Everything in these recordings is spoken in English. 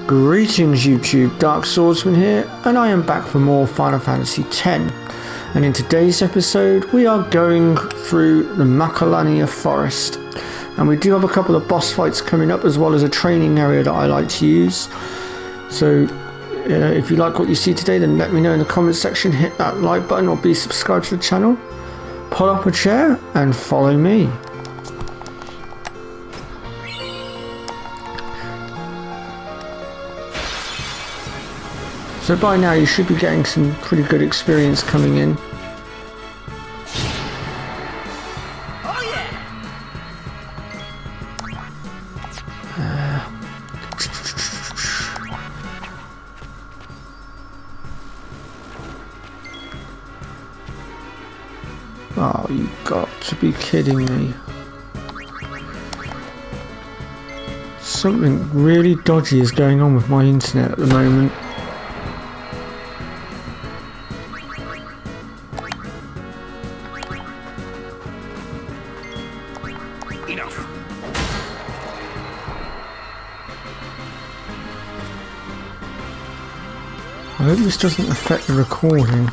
Greetings YouTube, Dark Swordsman here, and I am back for more Final Fantasy X. And in today's episode we are going through the Macalania forest, and we do have a couple of boss fights coming up as well as a training area that I like to use. So if you like what you see today, then let me know in the comment section, hit that like button or be subscribed to the channel, pull up a chair and follow me. So by now you should be getting some pretty good experience coming in. Oh yeah. Oh, you got to be kidding me. Something really dodgy is going on with my internet at the moment. Enough. I hope this doesn't affect the recording.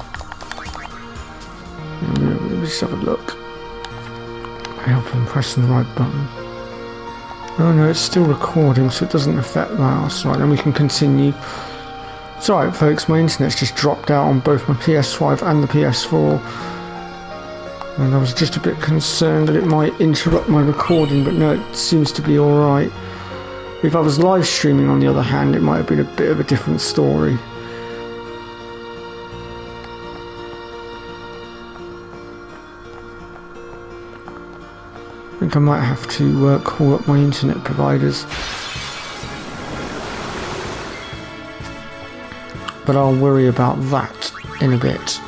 Let me just have a look. I hope I'm pressing the right button. Oh no, it's still recording, so it doesn't affect that. That's right, then we can continue. It's alright folks, my internet's just dropped out on both my PS5 and the PS4. And I was just a bit concerned that it might interrupt my recording, but no, it seems to be alright. If I was live streaming on the other hand, it might have been a bit of a different story. I think I might have to call up my internet providers. But I'll worry about that in a bit.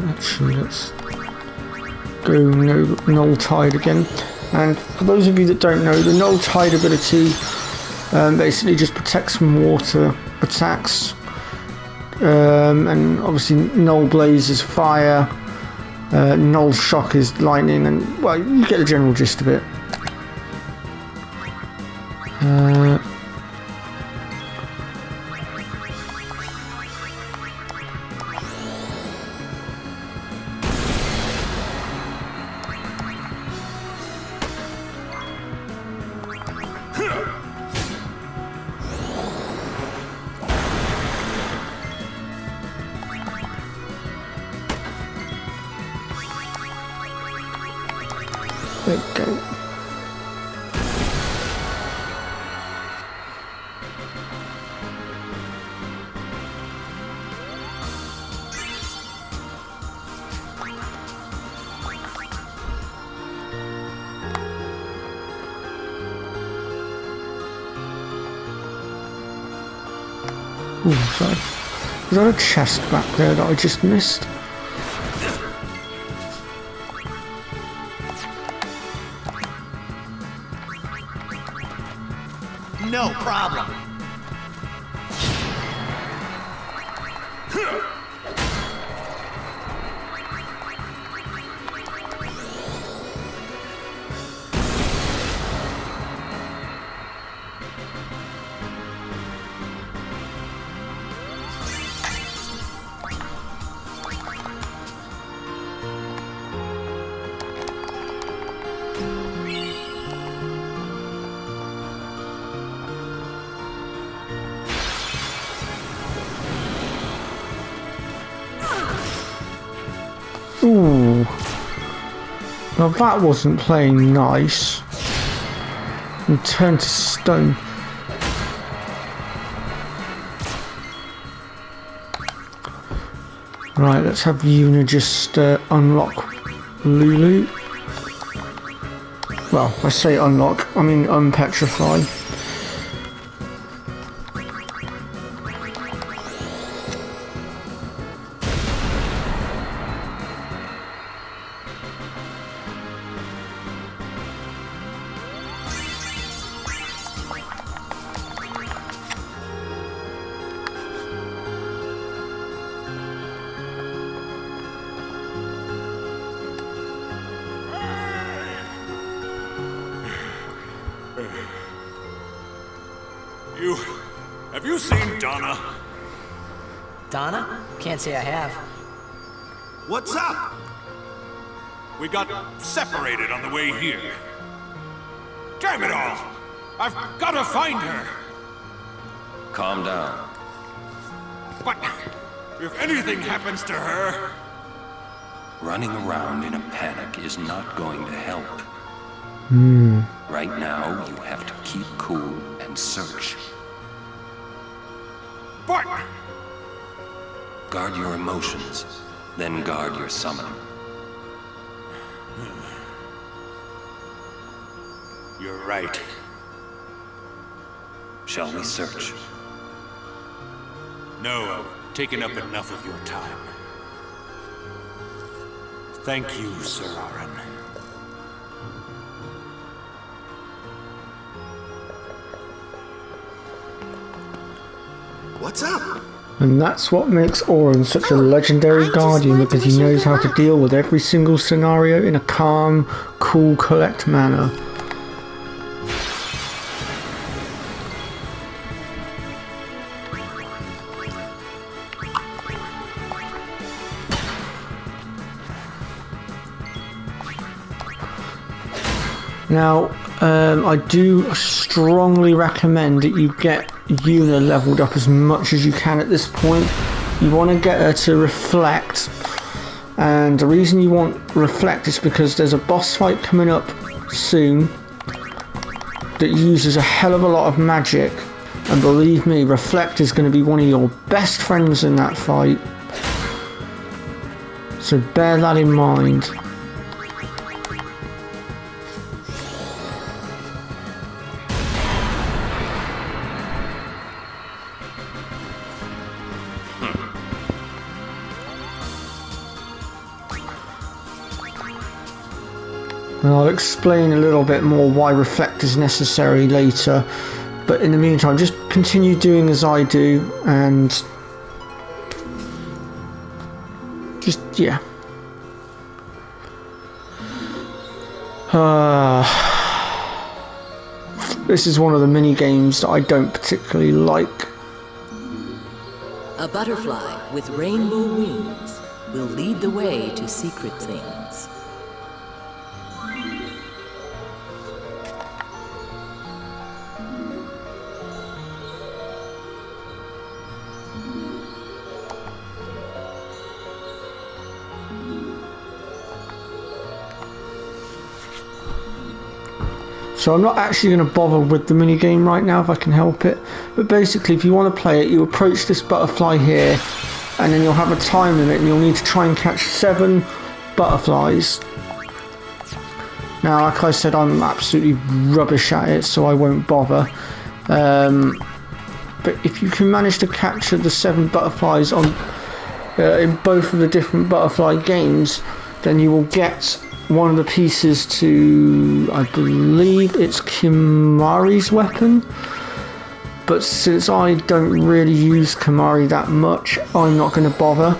Actually, let's go Null Tide again. And for those of you that don't know, the Null Tide ability basically just protects from water attacks, and obviously Null Blaze is fire, Null Shock is lightning, and well, you get the general gist of it. There we go. Ooh, sorry. Was that a chest back there that I just missed? No problem. Ooh. Now that wasn't playing nice. And turned to stone. Right, let's have Yuna just unlock Lulu. Well, I say unlock, I mean unpetrify. Have you seen Donna? Donna? Can't say I have. What's up? We got separated on the way here. Damn it all! I've got to find her! Calm down. But if anything happens to her... Running around in a panic is not going to help. Right now, you have to keep cool and search. But... Guard your emotions, then guard your summoning. You're right. Shall we search? No, I've taken up enough of your time. Thank you, Sir Aaron. What's up? And that's what makes Orin such a legendary guardian, because he knows how to deal with every single scenario in a calm, cool, collect manner. Now, I do strongly recommend that you get Yuna leveled up as much as you can at this point. You want to get her to reflect, and the reason you want reflect is because there's a boss fight coming up soon that uses a hell of a lot of magic, and believe me, reflect is going to be one of your best friends in that fight, so bear that in mind. And I'll explain a little bit more why reflect is necessary later, but in the meantime just continue doing as I do, and just, yeah. This is one of the mini games that I don't particularly like. A butterfly with rainbow wings will lead the way to secret things. So I'm not actually going to bother with the mini game right now if I can help it, but basically if you want to play it, you approach this butterfly here, and then you'll have a time limit, and you'll need to try and catch 7 butterflies. Now, like I said, I'm absolutely rubbish at it, so I won't bother. But if you can manage to capture the 7 butterflies on in both of the different butterfly games, then you will get one of the pieces to, I believe it's Kimari's weapon, but since I don't really use Kimari that much, I'm not going to bother.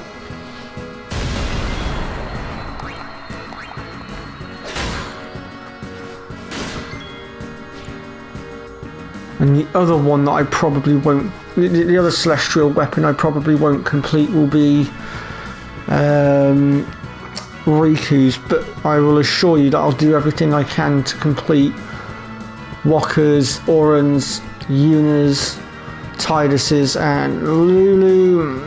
And the other one that I probably won't, the other celestial weapon I probably won't complete will be Riku's, but I will assure you that I'll do everything I can to complete Wakka's, Oren's, Yuna's, Tidus's, and Lulu.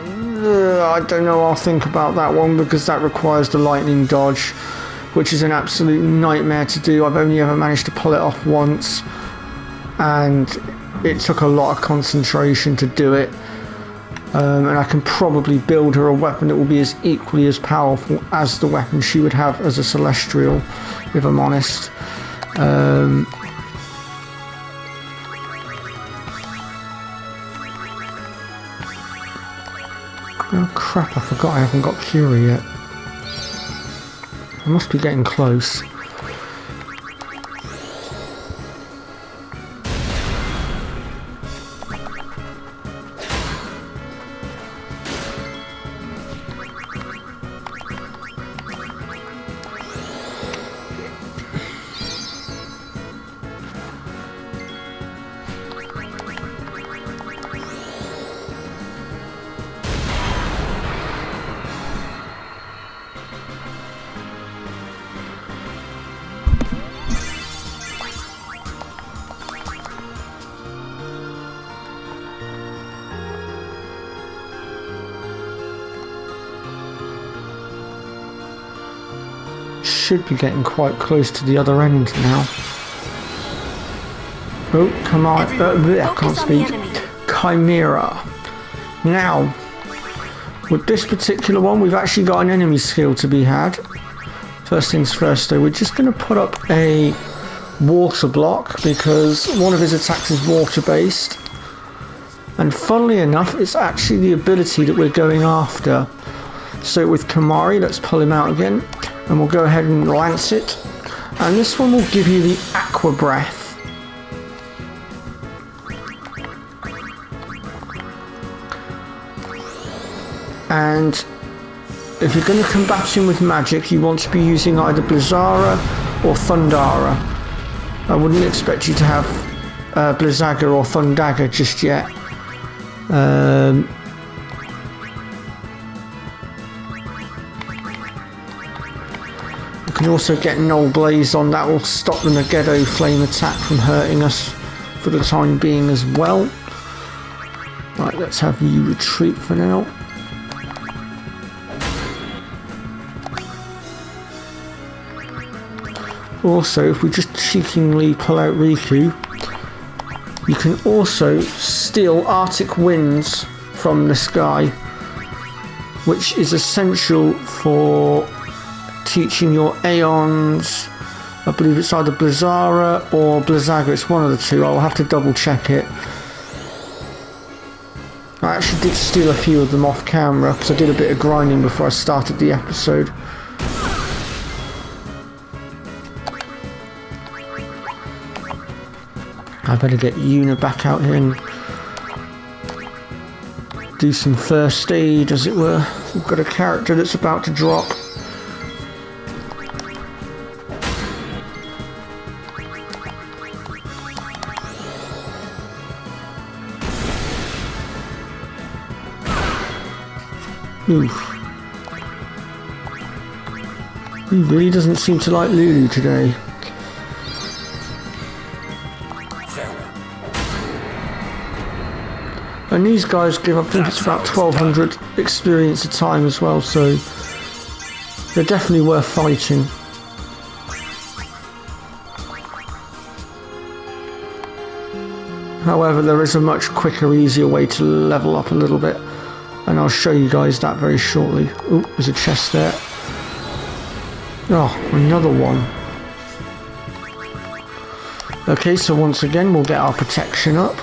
I don't know, I'll think about that one because that requires the lightning dodge, which is an absolute nightmare to do. I've only ever managed to pull it off once, and it took a lot of concentration to do it. And I can probably build her a weapon that will be as equally as powerful as the weapon she would have as a celestial, if I'm honest. Oh crap, I forgot I haven't got Curie yet. I must be getting close. should be getting quite close to the other end now. Oh, come on. I can't speak. Chimera. Now, with this particular one, we've actually got an enemy skill to be had. First things first, though, we're just going to put up a water block because one of his attacks is water-based. And funnily enough, it's actually the ability that we're going after. So with Kamari, let's pull him out again, and we'll go ahead and lance it. And this one will give you the Aqua Breath. And if you're going to combat him with magic, you want to be using either Blizzara or Thundara. I wouldn't expect you to have Blizzaga or Thundaga just yet. You can also get Null Blaze on, that will stop the Megiddo Flame attack from hurting us for the time being as well. Right, let's have you retreat for now. Also, if we just cheekily pull out Riku, you can also steal Arctic Winds from the sky, which is essential for teaching your Aeons. I believe it's either Blizzara or Blizzaga, it's one of the two, I'll have to double check it. I actually did steal a few of them off camera because I did a bit of grinding before I started the episode. I better get Yuna back out here and do some first aid, as it were. We've got a character that's about to drop. Oof. He really doesn't seem to like Lulu today. And these guys give, I think it's about 1200 experience a time as well, so they're definitely worth fighting. However, there is a much quicker, easier way to level up a little bit, and I'll show you guys that very shortly. Oh, there's a chest there. Oh, another one. Okay, so once again, we'll get our protection up.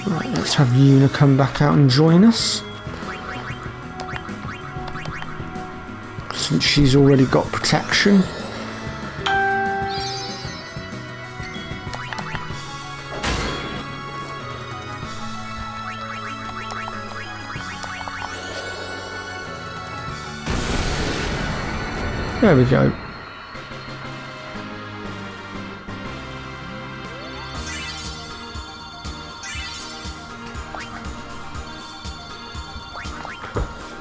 Right, let's have Yuna come back out and join us, since she's already got protection. There we go.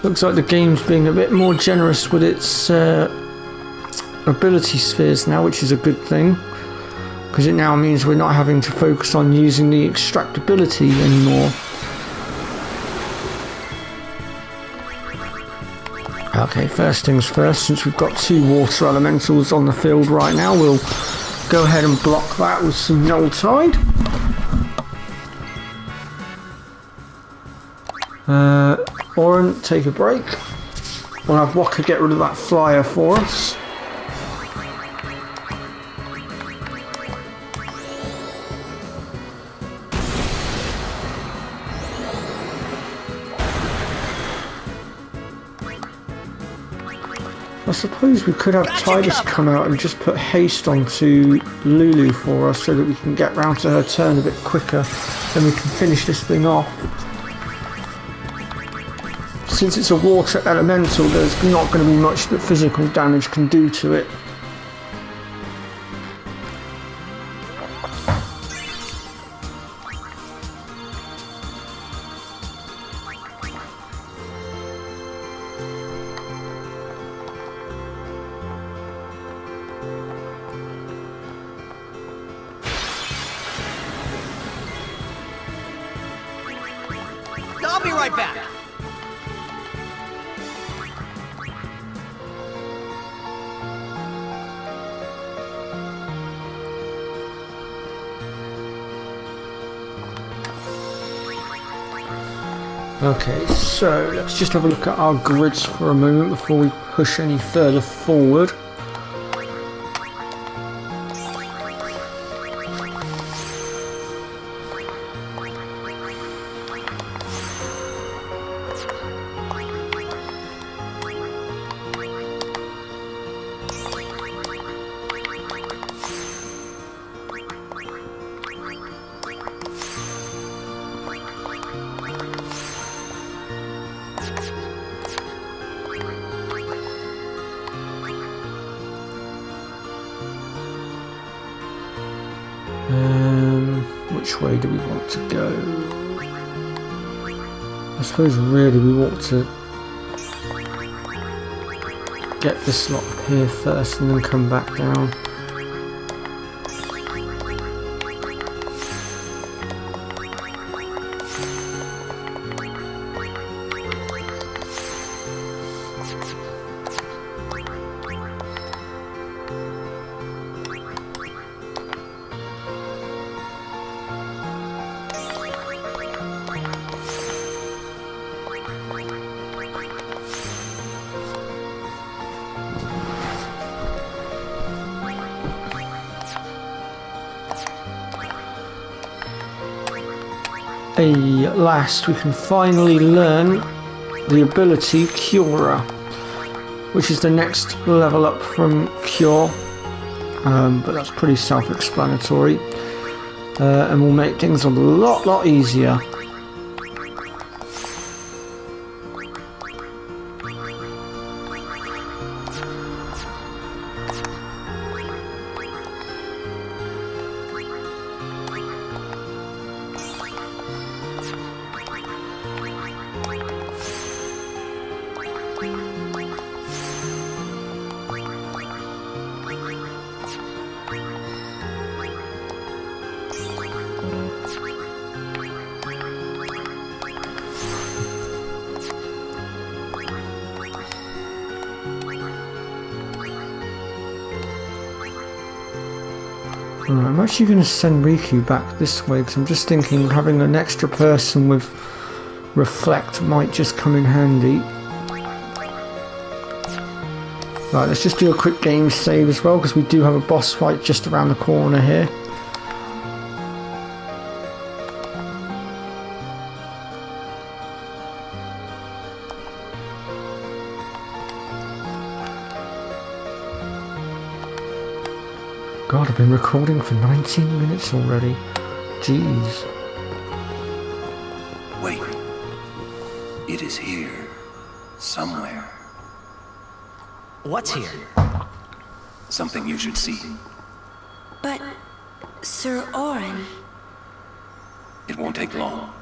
Looks like the game's being a bit more generous with its ability spheres now, which is a good thing, because it now means we're not having to focus on using the extractability anymore. Okay, first things first, since we've got two water elementals on the field right now, we'll go ahead and block that with some Null Tide. Oren, take a break. We'll have Waka get rid of that flyer for us. I suppose we could have Tidus come out and just put haste onto Lulu for us so that we can get round to her turn a bit quicker and we can finish this thing off. Since it's a water elemental, there's not going to be much that physical damage can do to it. I'll be right back. Okay, so let's just have a look at our grids for a moment before we push any further forward. Which way do we want to go? I suppose really we want to get this lot up here first and then come back down. At last we can finally learn the ability Cura, which is the next level up from Cure, but that's pretty self-explanatory, and will make things a lot easier. Right, I'm actually going to send Riku back this way because I'm just thinking having an extra person with Reflect might just come in handy. Right, let's just do a quick game save as well because we do have a boss fight just around the corner here. God, I've been recording for 19 minutes already. Jeez. Wait. It is here. Somewhere. What's here? Something you should see. But, Sir Orin... It won't take long.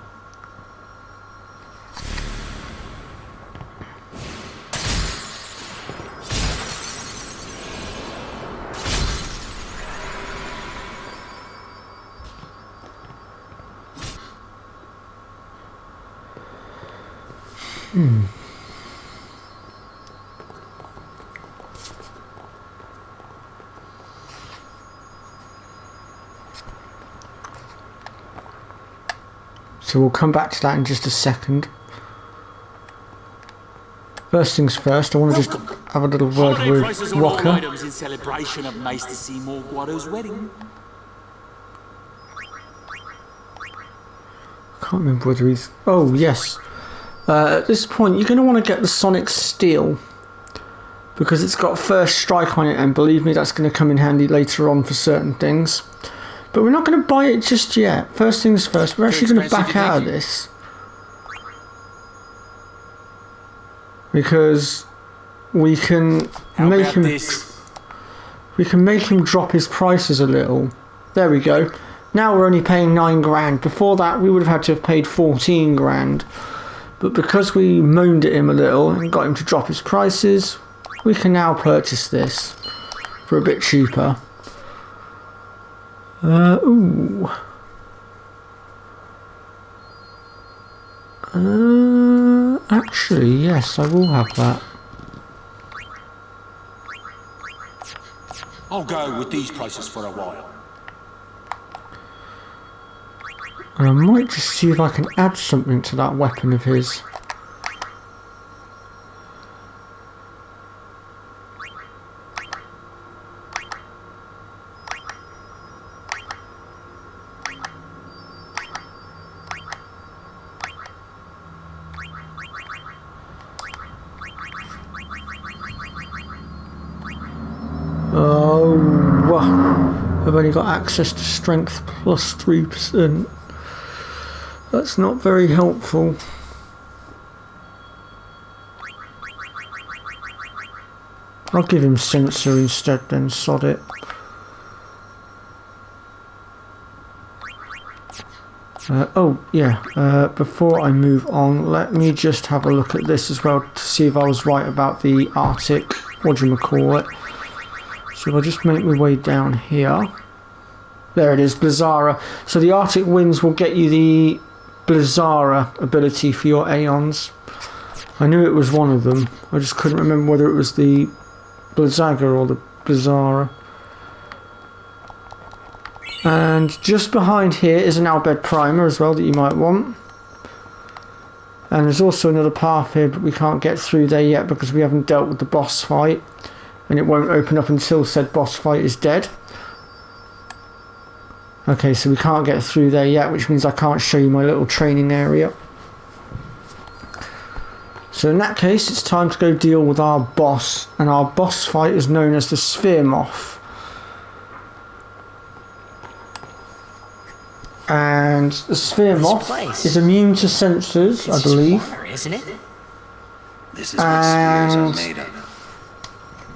So we'll come back to that in just a second. First things first, I want to just have a little word Holiday with prices on all Rocker. items in celebration of Maester Seymour Guado's wedding. Can't remember whether he's... Oh, yes. At this point, you're going to want to get the Sonic Steel. Because it's got first strike on it, and believe me, that's going to come in handy later on for certain things. But we're not going to buy it just yet. First things first, we're actually going to back out of this. Because we can make him... We can make him drop his prices a little. There we go. Now we're only paying 9 grand. Before that, we would have had to have paid 14 grand. But because we moaned at him a little and got him to drop his prices, we can now purchase this for a bit cheaper. Ooh. Actually, yes, I will have that. I'll go with these prices for a while. And I might just see if I can add something to that weapon of his. Oh, I've only got access to strength plus 3%. That's not very helpful. I'll give him sensor instead then, sod it. Before I move on, let me just have a look at this as well to see if I was right about the Arctic, whatchamacallit. So if I just make my way down here. There it is, Blizzara. So the Arctic winds will get you the Blizzara ability for your Aeons. I knew it was one of them. I just couldn't remember whether it was the Blizzaga or the Blizzara. And just behind here is an Albed Primer as well that you might want. And there's also another path here, but we can't get through there yet because we haven't dealt with the boss fight. And it won't open up until said boss fight is dead. Okay, so we can't get through there yet, which means I can't show you my little training area. So in that case, it's time to go deal with our boss. And our boss fight is known as the spheremorph. And the spheremorph is immune to sensors, I believe. Isn't it? This is what spheres are made of.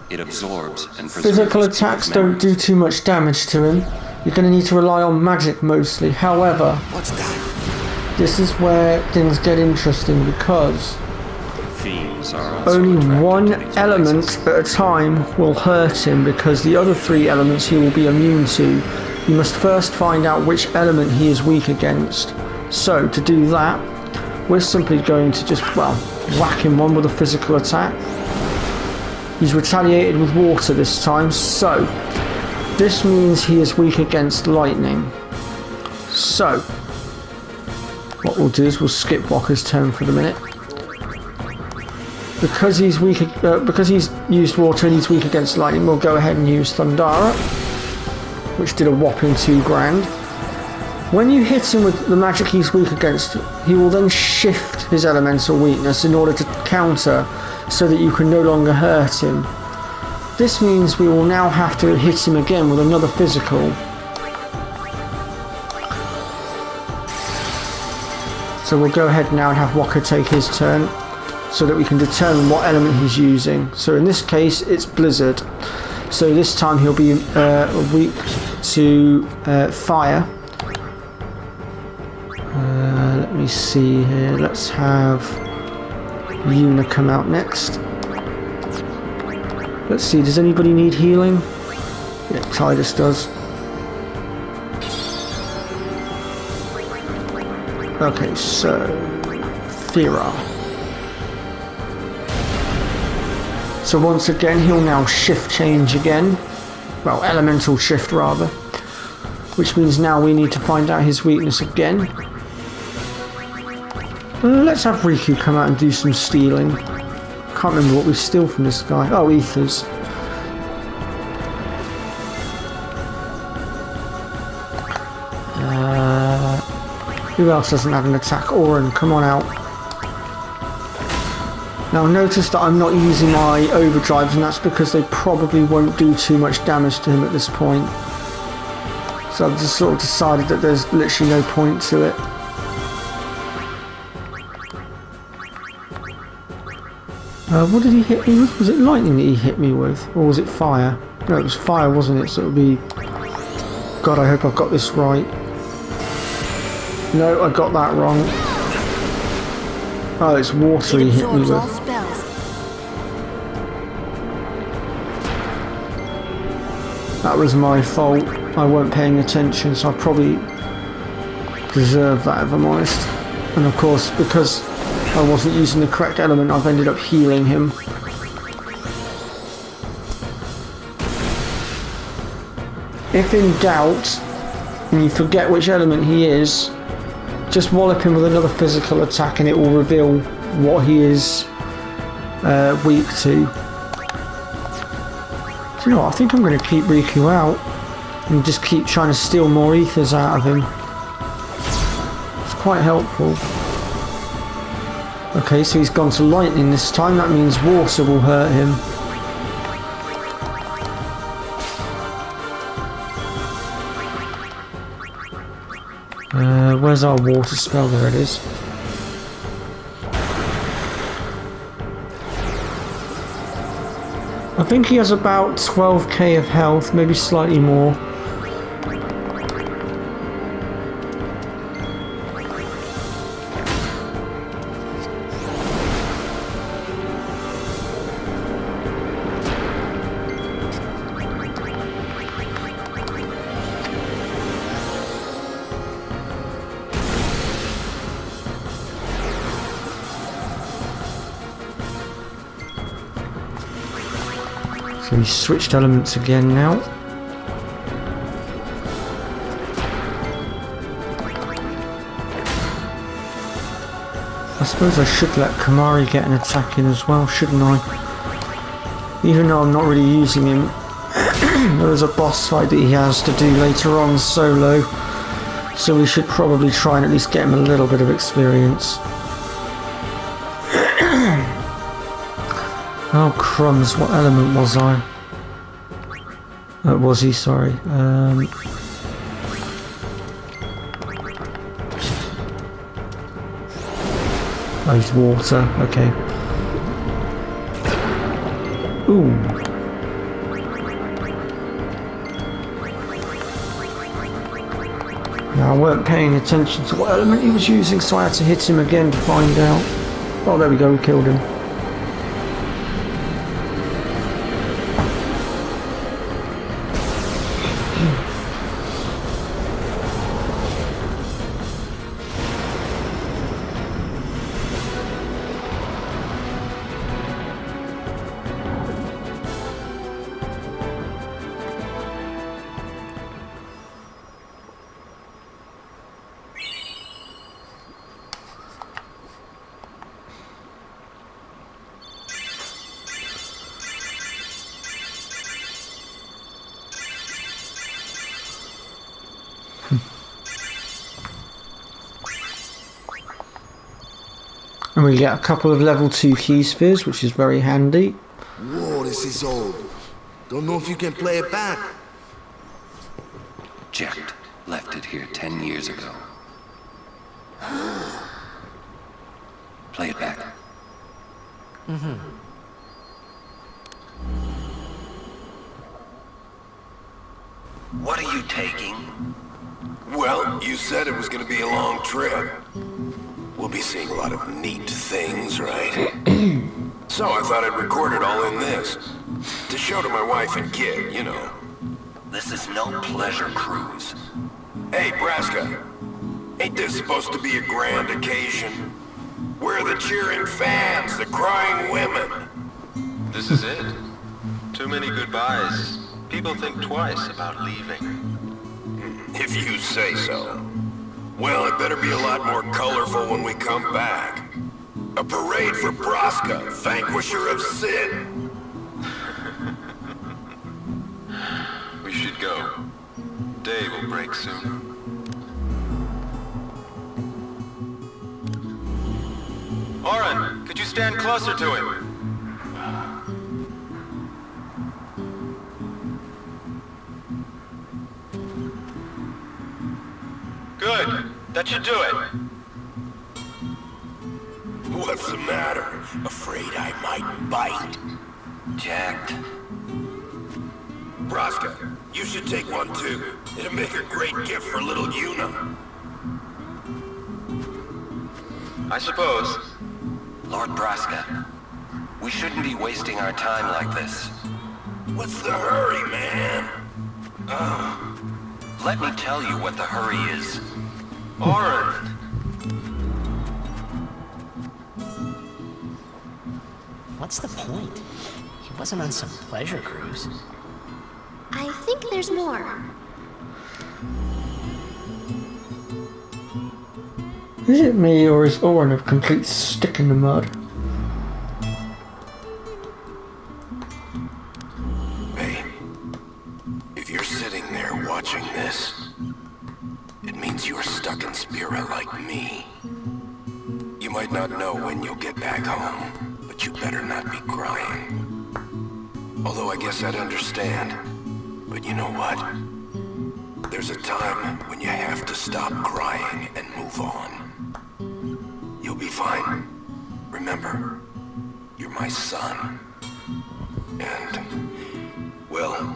It absorbs and preserves Physical attacks don't do too much damage to him. You're going to need to rely on magic mostly. However, What's that? this is where things get interesting because Fiends are also only attracted one to these element places. at a time will hurt him because the other 3 elements he will be immune to. You must first find out which element he is weak against. So to do that, we're simply going to just, whack him one with a physical attack. He's retaliated with water this time, so this means he is weak against lightning. So what we'll do is we'll skip Walker's turn for the minute. Because he's weak, because he's used water and he's weak against lightning, we'll go ahead and use Thundara, which did a whopping 2 grand. When you hit him with the magic he's weak against, he will then shift his elemental weakness in order to counter, so that you can no longer hurt him. This means we will now have to hit him again with another physical. So we'll go ahead now and have Walker take his turn, so that we can determine what element he's using. So in this case, it's Blizzard. So this time he'll be weak to fire. Let me see here. Let's have Yuna come out next. Let's see, does anybody need healing? Yeah, Tidus does. Okay, so Thera. So once again, he'll now shift change again. Well, elemental shift rather. Which means now we need to find out his weakness again. Let's have Riku come out and do some stealing. can't remember what we steal from this guy. Oh, ethers. Who else doesn't have an attack? Oren, come on out. Now notice that I'm not using my overdrives, and that's because they probably won't do too much damage to him at this point. So I've just sort of decided that there's literally no point to it. What did he hit me with? Was it lightning that he hit me with? Or was it fire? No, it was fire, wasn't it? So it would be... God, I hope I've got this right. No, I got that wrong. Oh, it's water he hit me with. That was my fault. I weren't paying attention, so I probably deserve that if I'm honest. And of course, because I wasn't using the correct element, I've ended up healing him. If in doubt, and you forget which element he is, just wallop him with another physical attack and it will reveal what he is weak to. Do you know what? I think I'm going to keep Riku out and just keep trying to steal more ethers out of him. It's quite helpful. Okay, so he's gone to lightning this time. That means water will hurt him. Where's our water spell? There it is. I think he has about 12k of health, maybe slightly more. So we switched elements again now. I suppose I should let Kamari get an attack in as well, shouldn't I? Even though I'm not really using him. There is a boss fight that he has to do later on solo, so we should probably try and at least get him a little bit of experience. Oh crumbs, what element was I? Was he, sorry. Oh, he's water, okay. Ooh. Now I weren't paying attention to what element he was using, so I had to hit him again to find out. Oh, there we go, we killed him. And we get a couple of level 2 key spheres, which is very handy. Whoa, this is old. Don't know if you can play it back. Jecht left it here 10 years ago. Play it back. What are you taking? Well, you said it was gonna be a long trip. We'll be seeing a lot of neat things, right? So I thought I'd record it all in this. To show to my wife and kid, you know. This is no pleasure cruise. Hey, Braska. Ain't this supposed to be a grand occasion? We're the cheering fans, the crying women. This is it. Too many goodbyes. People think twice about leaving. If you say so. Well, it better be a lot more colorful when we come back. A parade for Braska, vanquisher of sin. We should go. Day will break soon. Oren, could you stand closer to him? Good. That should do it. What's the matter? Afraid I might bite? Jacked. Braska, you should take one too. It'll make a great gift for little Yuna. I suppose. Lord Braska, we shouldn't be wasting our time like this. What's the hurry, man? Let me tell you what the hurry is. Oren! What's the point? He wasn't on some pleasure cruise. I think there's more. Is it me, or is Oren a complete stick in the mud? Hey, if you're sitting there watching this, it means you're stuck in Spira like me. You might not know when you'll get back home, but you better not be crying. Although I guess I'd understand. But you know what? There's a time when you have to stop crying and move on. You'll be fine. Remember, you're my son. And, well,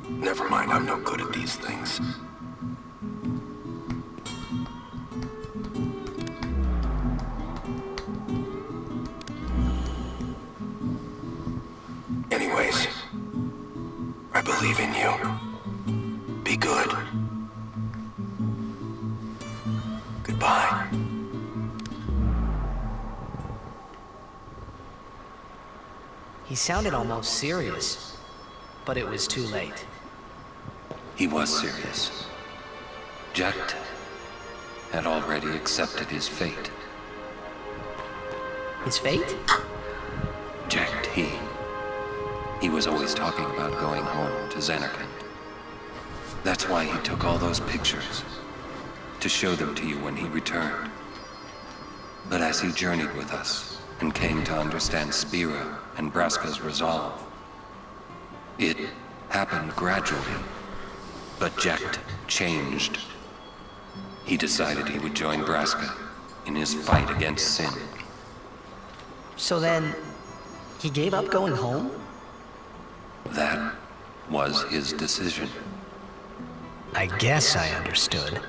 never mind, I'm no good at these things. Anyways, I believe in you. Be good. Goodbye. He sounded almost serious, but it was too late. He was serious. Jacked had already accepted his fate. His fate? Jacked he was always talking about going home to Xanarkand. That's why he took all those pictures, to show them to you when he returned. But as he journeyed with us and came to understand Spira and Braska's resolve, it happened gradually, but Jacked changed. He decided he would join Braska in his fight against sin. So then, he gave up going home? That was his decision. I guess I understood.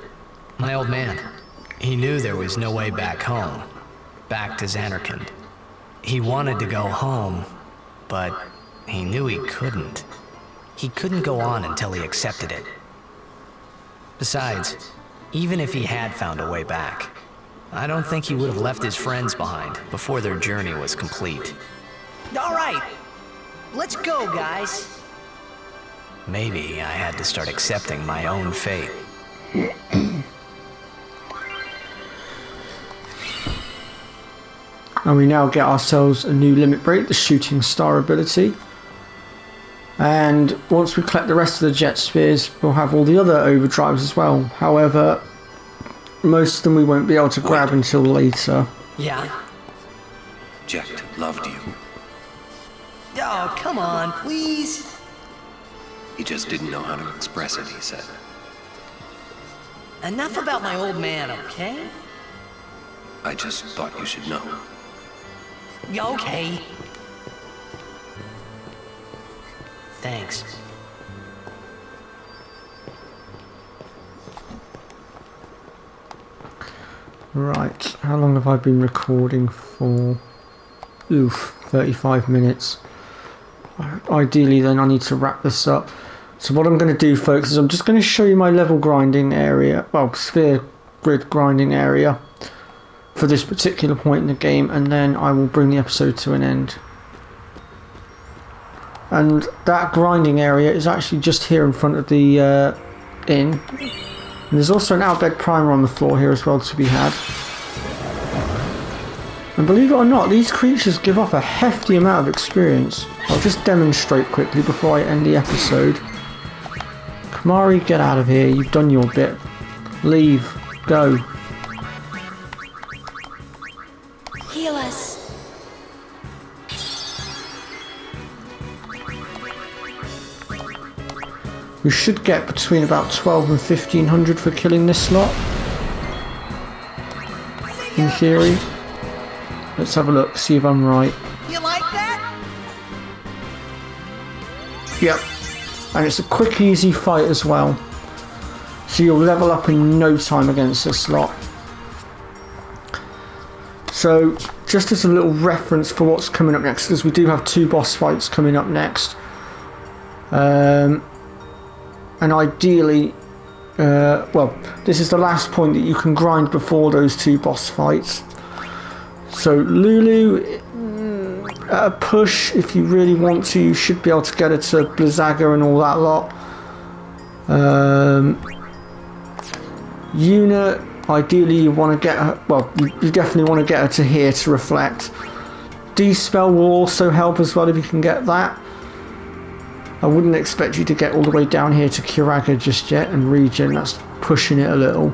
My old man, he knew there was no way back home, back to Xanarkand. He wanted to go home, but he knew he couldn't. He couldn't go on until he accepted it. Besides, even if he had found a way back, I don't think he would have left his friends behind before their journey was complete. All right, let's go, guys. Maybe I had to start accepting my own fate. And we now get ourselves a new limit break, the shooting star ability. And once we collect the rest of the jet spheres, we'll have all the other overdrives as well. However, most of them we won't be able to grab until later. Yeah? Jacked loved you. Oh, come on, please. He just didn't know how to express it, he said. Enough about my old man, okay? I just thought you should know. Okay. Thanks. Right, how long have I been recording for? Oof, 35 minutes. Ideally then I need to wrap this up. So what I'm going to do, folks, is I'm just going to show you my level grinding area, well, sphere grid grinding area for this particular point in the game, and then I will bring the episode to an end. And that grinding area is actually just here in front of the inn. And there's also an outbed primer on the floor here as well to be had. And believe it or not, these creatures give off a hefty amount of experience. I'll just demonstrate quickly before I end the episode. Kamari, get out of here. You've done your bit. Leave. Go. Heal us. We should get between about 12 and 1500 for killing this slot. In theory. Let's have a look, see if I'm right. You like that? Yep. And it's a quick, easy fight as well. So you'll level up in no time against this slot. So, just as a little reference for what's coming up next, because we do have 2 boss fights coming up next. And ideally, well, this is the last point that you can grind before those 2 boss fights. So Lulu, at a push, if you really want to, you should be able to get her to Blizzaga and all that lot. Yuna, ideally you want to get her, well, you definitely want to get her to here to reflect. D-Spell will also help as well if you can get that. I wouldn't expect you to get all the way down here to Kiraga just yet, and regen, that's pushing it a little.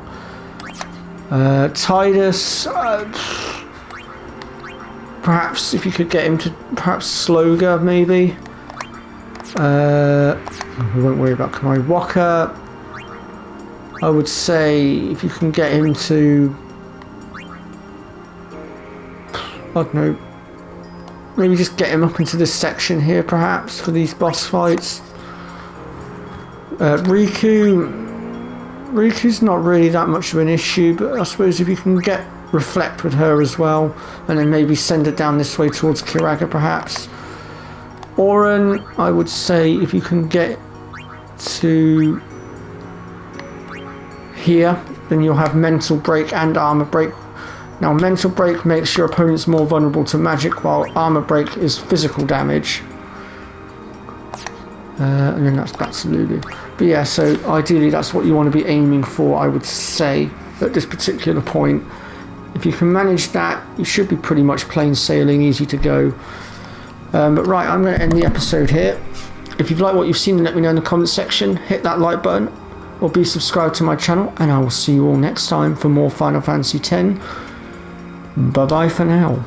Tidus, perhaps if you could get him to perhaps Sloga maybe. We won't worry about Kamari. Waka, I would say if you can get him to, I don't know, maybe just get him up into this section here perhaps for these boss fights. Riku's not really that much of an issue, but I suppose if you can get reflect with her as well, and then maybe send her down this way towards Kiraga perhaps. Auron, I would say if you can get to here, then you'll have mental break and armor break. Now mental break makes your opponents more vulnerable to magic, while armor break is physical damage. And then that's back to Lulu. But yeah, so ideally that's what you want to be aiming for, I would say, at this particular point. If you can manage that, you should be pretty much plain sailing, easy to go. But right, I'm going to end the episode here. If you've liked what you've seen, let me know in the comment section. Hit that like button, or be subscribed to my channel, and I will see you all next time for more Final Fantasy X. Bye bye for now.